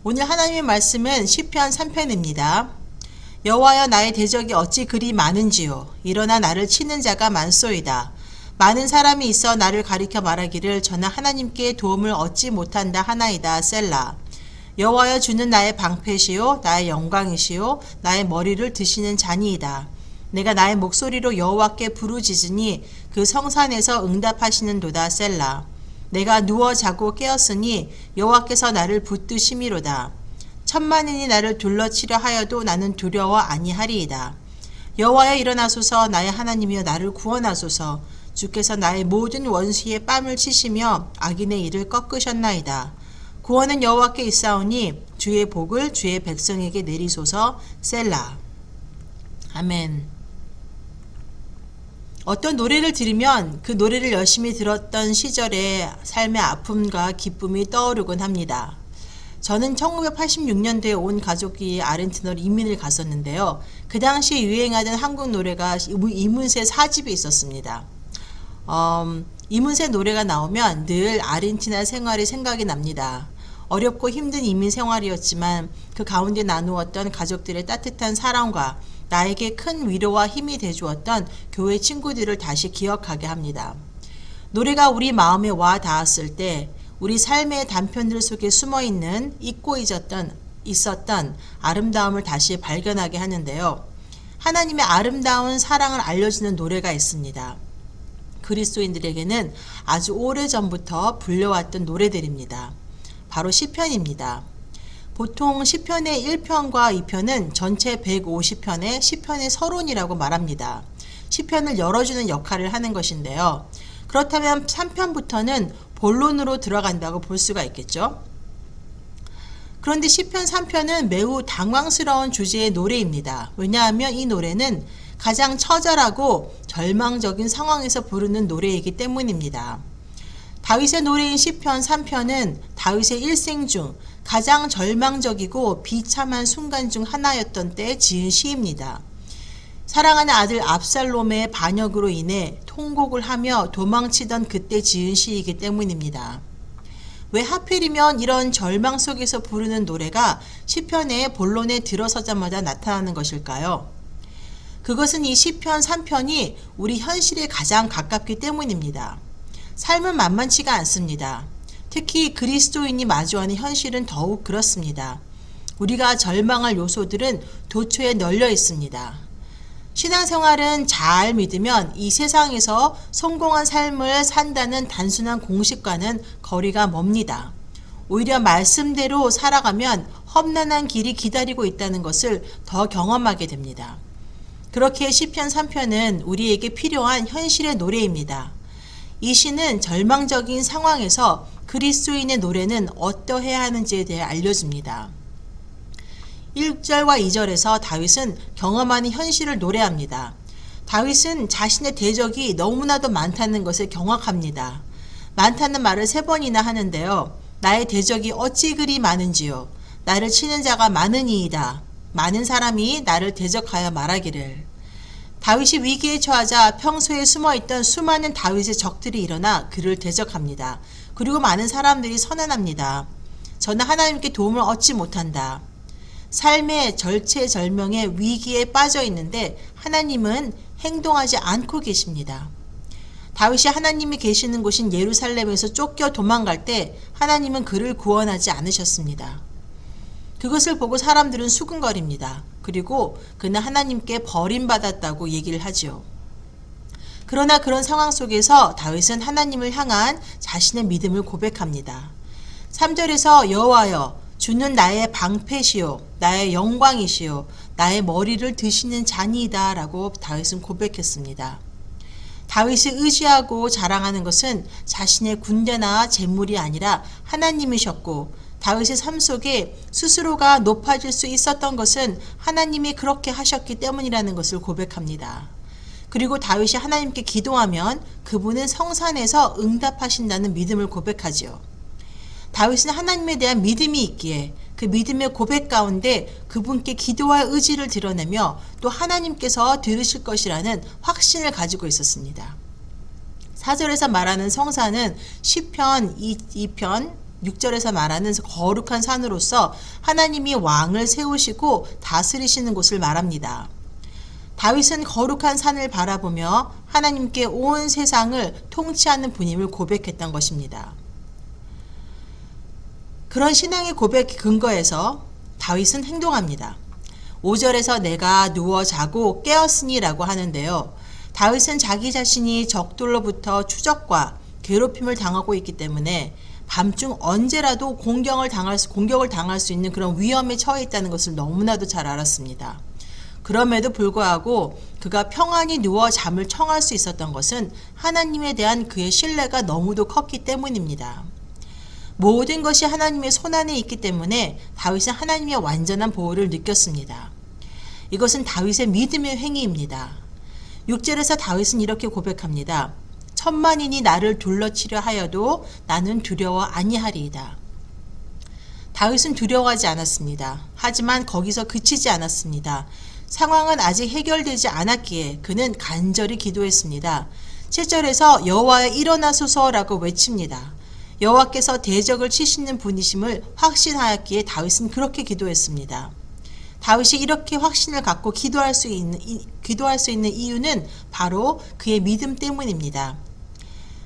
오늘 하나님의 말씀은 시편 3편입니다. 여호와여 나의 대적이 어찌 그리 많은지요. 일어나 나를 치는 자가 많소이다. 많은 사람이 있어 나를 가리켜 말하기를 저는 하나님께 도움을 얻지 못한다 하나이다. 셀라. 여호와여 주는 나의 방패시요 나의 영광이시요 나의 머리를 드시는 자니이다. 내가 나의 목소리로 여호와께 부르짖으니 그 성산에서 응답하시는도다. 셀라. 내가 누워 자고 깨었으니 여호와께서 나를 붙드심이로다. 천만인이 나를 둘러치려 하여도 나는 두려워 아니하리이다. 여호와여 일어나소서. 나의 하나님이여 나를 구원하소서. 주께서 나의 모든 원수의 뺨을 치시며 악인의 일을 꺾으셨나이다. 구원은 여호와께 있사오니 주의 복을 주의 백성에게 내리소서. 셀라. 아멘. 어떤 노래를 들으면 그 노래를 열심히 들었던 시절의 삶의 아픔과 기쁨이 떠오르곤 합니다. 저는 1986년도에 온 가족이 아르헨티나로 이민을 갔었는데요. 그 당시에 유행하던 한국 노래가 이문세 4집이 있었습니다. 이문세 노래가 나오면 늘 아르헨티나 생활이 생각이 납니다. 어렵고 힘든 이민 생활이었지만 그 가운데 나누었던 가족들의 따뜻한 사랑과 나에게 큰 위로와 힘이 돼주었던 교회 친구들을 다시 기억하게 합니다. 노래가 우리 마음에 와 닿았을 때 우리 삶의 단편들 속에 숨어있는 잊고 있었던 아름다움을 다시 발견하게 하는데요. 하나님의 아름다운 사랑을 알려주는 노래가 있습니다. 그리스도인들에게는 아주 오래전부터 불려왔던 노래들입니다. 바로 시편입니다. 보통 시편의 1편과 2편은 전체 150편의 시편의 서론이라고 말합니다. 시편을 열어주는 역할을 하는 것인데요. 그렇다면 3편부터는 본론으로 들어간다고 볼 수가 있겠죠. 그런데 시편 3편은 매우 당황스러운 주제의 노래입니다. 왜냐하면 이 노래는 가장 처절하고 절망적인 상황에서 부르는 노래이기 때문입니다. 다윗의 노래인 시편 3편은 다윗의 일생 중 가장 절망적이고 비참한 순간 중 하나였던 때에 지은 시입니다. 사랑하는 아들 압살롬의 반역으로 인해 통곡을 하며 도망치던 그때 지은 시이기 때문입니다. 왜 하필이면 이런 절망 속에서 부르는 노래가 시편의 본론에 들어서자마자 나타나는 것일까요? 그것은 이 시편 3편이 우리 현실에 가장 가깝기 때문입니다. 삶은 만만치가 않습니다. 특히 그리스도인이 마주하는 현실은 더욱 그렇습니다. 우리가 절망할 요소들은 도처에 널려 있습니다. 신앙생활은 잘 믿으면 이 세상에서 성공한 삶을 산다는 단순한 공식과는 거리가 멉니다. 오히려 말씀대로 살아가면 험난한 길이 기다리고 있다는 것을 더 경험하게 됩니다. 그렇게 시편 3편은 우리에게 필요한 현실의 노래입니다. 이 시는 절망적인 상황에서 그리스도인의 노래는 어떠해야 하는지에 대해 알려줍니다. 1절과 2절에서 다윗은 경험하는 현실을 노래합니다. 다윗은 자신의 대적이 너무나도 많다는 것을 경악합니다. 많다는 말을 3번이나 하는데요. 나의 대적이 어찌 그리 많은지요. 나를 치는 자가 많으니이다. 많은 사람이 나를 대적하여 말하기를. 다윗이 위기에 처하자 평소에 숨어있던 수많은 다윗의 적들이 일어나 그를 대적합니다. 그리고 많은 사람들이 선언합니다. 저는 하나님께 도움을 얻지 못한다. 삶의 절체절명의 위기에 빠져 있는데 하나님은 행동하지 않고 계십니다. 다윗이 하나님이 계시는 곳인 예루살렘에서 쫓겨 도망갈 때 하나님은 그를 구원하지 않으셨습니다. 그것을 보고 사람들은 수근거립니다. 그리고 그는 하나님께 버림받았다고 얘기를 하지요. 그러나 그런 상황 속에서 다윗은 하나님을 향한 자신의 믿음을 고백합니다. 3절에서 여호와여 주는 나의 방패시요 나의 영광이시요 나의 머리를 드시는 자니이다 라고 다윗은 고백했습니다. 다윗이 의지하고 자랑하는 것은 자신의 군대나 재물이 아니라 하나님이셨고 다윗의 삶 속에 스스로가 높아질 수 있었던 것은 하나님이 그렇게 하셨기 때문이라는 것을 고백합니다. 그리고 다윗이 하나님께 기도하면 그분은 성산에서 응답하신다는 믿음을 고백하지요. 다윗은 하나님에 대한 믿음이 있기에 그 믿음의 고백 가운데 그분께 기도와 의지를 드러내며 또 하나님께서 들으실 것이라는 확신을 가지고 있었습니다. 4절에서 말하는 성산은 시편 2편 6절에서 말하는 거룩한 산으로서 하나님이 왕을 세우시고 다스리시는 곳을 말합니다. 다윗은 거룩한 산을 바라보며 하나님께 온 세상을 통치하는 분임을 고백했던 것입니다. 그런 신앙의 고백 근거에서 다윗은 행동합니다. 5절에서 내가 누워 자고 깨었으니 라고 하는데요. 다윗은 자기 자신이 적들로부터 추적과 괴롭힘을 당하고 있기 때문에 밤중 언제라도 공격을 당할 수 있는 그런 위험에 처해 있다는 것을 너무나도 잘 알았습니다. 그럼에도 불구하고 그가 평안히 누워 잠을 청할 수 있었던 것은 하나님에 대한 그의 신뢰가 너무도 컸기 때문입니다. 모든 것이 하나님의 손안에 있기 때문에 다윗은 하나님의 완전한 보호를 느꼈습니다. 이것은 다윗의 믿음의 행위입니다. 6절에서 다윗은 이렇게 고백합니다. 천만인이 나를 둘러치려 하여도 나는 두려워 아니하리이다. 다윗은 두려워하지 않았습니다. 하지만 거기서 그치지 않았습니다. 상황은 아직 해결되지 않았기에 그는 간절히 기도했습니다. 7절에서 여호와여 일어나소서라고 외칩니다. 여호와께서 대적을 치시는 분이심을 확신하였기에 다윗은 그렇게 기도했습니다. 다윗이 이렇게 확신을 갖고 기도할 수 있는 이유는 바로 그의 믿음 때문입니다.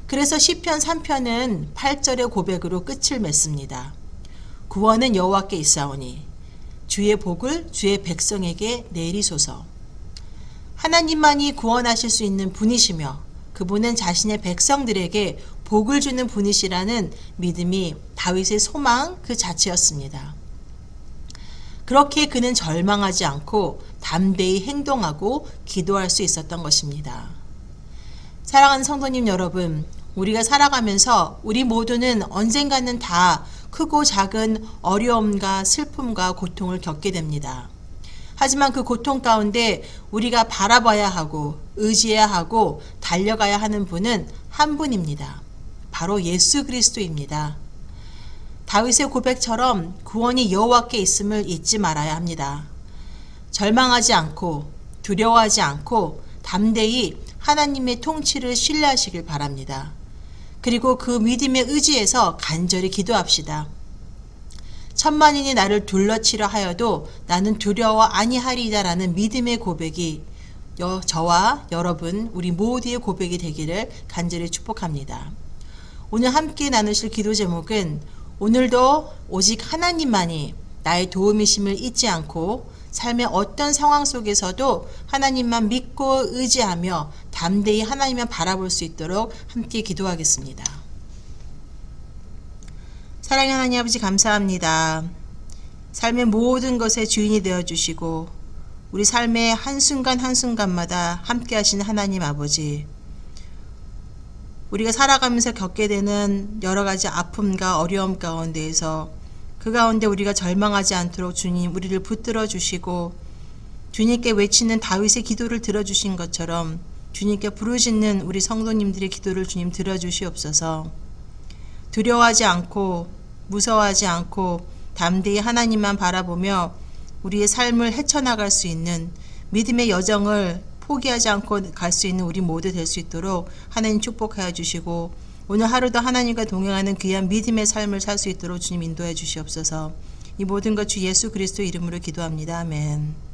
그래서 시편 3편은 8절의 고백으로 끝을 맺습니다. 구원은 여호와께 있사오니 주의 복을 주의 백성에게 내리소서. 하나님만이 구원하실 수 있는 분이시며 그분은 자신의 백성들에게 복을 주는 분이시라는 믿음이 다윗의 소망 그 자체였습니다. 그렇게 그는 절망하지 않고 담대히 행동하고 기도할 수 있었던 것입니다. 사랑하는 성도님 여러분, 우리가 살아가면서 우리 모두는 언젠가는 다 크고 작은 어려움과 슬픔과 고통을 겪게 됩니다. 하지만 그 고통 가운데 우리가 바라봐야 하고 의지해야 하고 달려가야 하는 분은 한 분입니다. 바로 예수 그리스도입니다. 다윗의 고백처럼 구원이 여호와께 있음을 잊지 말아야 합니다. 절망하지 않고 두려워하지 않고 담대히 하나님의 통치를 신뢰하시길 바랍니다. 그리고 그 믿음의 의지에서 간절히 기도합시다. 천만인이 나를 둘러치려 하여도 나는 두려워 아니하리이다라는 믿음의 고백이 저와 여러분 우리 모두의 고백이 되기를 간절히 축복합니다. 오늘 함께 나누실 기도 제목은 오늘도 오직 하나님만이 나의 도움이심을 잊지 않고 삶의 어떤 상황 속에서도 하나님만 믿고 의지하며 담대히 하나님만 바라볼 수 있도록 함께 기도하겠습니다. 사랑의 하나님 아버지 감사합니다. 삶의 모든 것의 주인이 되어주시고 우리 삶의 한순간 한순간마다 함께 하시는 하나님 아버지, 우리가 살아가면서 겪게 되는 여러 가지 아픔과 어려움 가운데에서 그 가운데 우리가 절망하지 않도록 주님 우리를 붙들어 주시고 주님께 외치는 다윗의 기도를 들어주신 것처럼 주님께 부르짖는 우리 성도님들의 기도를 주님 들어주시옵소서. 두려워하지 않고 무서워하지 않고 담대히 하나님만 바라보며 우리의 삶을 헤쳐나갈 수 있는 믿음의 여정을 포기하지 않고 갈 수 있는 우리 모두 될 수 있도록 하나님 축복하여 주시고 오늘 하루도 하나님과 동행하는 귀한 믿음의 삶을 살 수 있도록 주님 인도해 주시옵소서. 이 모든 것 주 예수 그리스도 이름으로 기도합니다. 아멘.